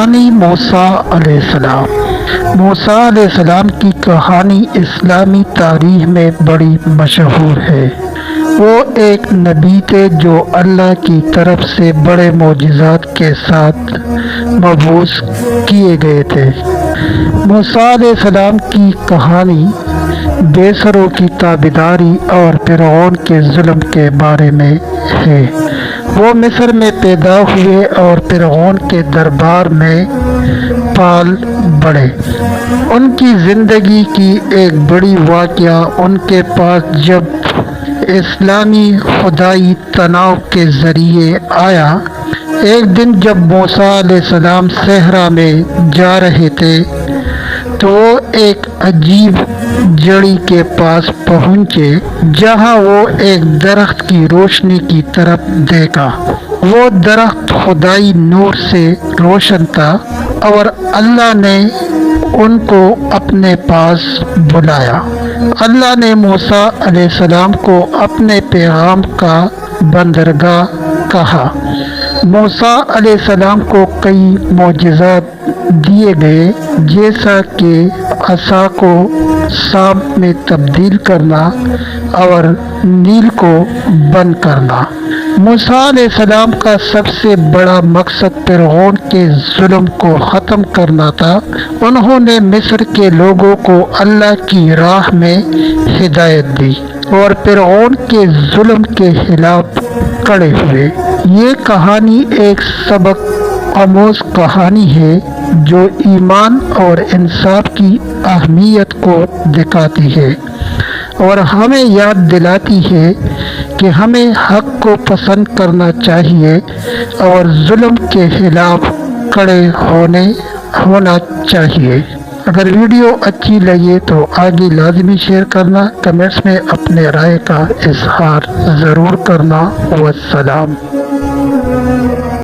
کہانی موسیٰ علیہ السلام۔ موسیٰ علیہ السلام کی کہانی اسلامی تاریخ میں بڑی مشہور ہے۔ وہ ایک نبی تھے جو اللہ کی طرف سے بڑے معجزات کے ساتھ مبعوث کیے گئے تھے۔ موسیٰ علیہ السلام کی کہانی بے سروں کی تابعداری اور فرعون کے ظلم کے بارے میں ہے۔ وہ مصر میں پیدا ہوئے اور فرعون کے دربار میں پال بڑھے۔ ان کی زندگی کی ایک بڑی واقعہ ان کے پاس جب اسلامی خدائی تناؤ کے ذریعے آیا۔ ایک دن جب موسیٰ علیہ السلام صحرا میں جا رہے تھے تو وہ ایک عجیب جڑی کے پاس پہنچے جہاں وہ ایک درخت کی روشنی کی طرف دیکھا۔ وہ درخت خدائی نور سے روشن تھا اور اللہ نے ان کو اپنے پاس بلایا۔ اللہ نے موسیٰ علیہ السلام کو اپنے پیغام کا بندرگاہ کہا۔ موسیٰ علیہ السلام کو کئی معجزات دیے گئے، جیسا کہ عصا کو سانپ میں تبدیل کرنا اور نیل کو بند کرنا۔ موسیٰ علیہ السلام کا سب سے بڑا مقصد فرعون کے ظلم کو ختم کرنا تھا۔ انہوں نے مصر کے لوگوں کو اللہ کی راہ میں ہدایت دی اور فرعون کے ظلم کے خلاف کھڑے ہوئے۔ یہ کہانی ایک سبق آموز کہانی ہے جو ایمان اور انصاف کی اہمیت کو دکھاتی ہے اور ہمیں یاد دلاتی ہے کہ ہمیں حق کو پسند کرنا چاہیے اور ظلم کے خلاف کھڑے ہونا چاہیے۔ اگر ویڈیو اچھی لگے تو آگے لازمی شیئر کرنا، کمنٹس میں اپنے رائے کا اظہار ضرور کرنا۔ والسلام۔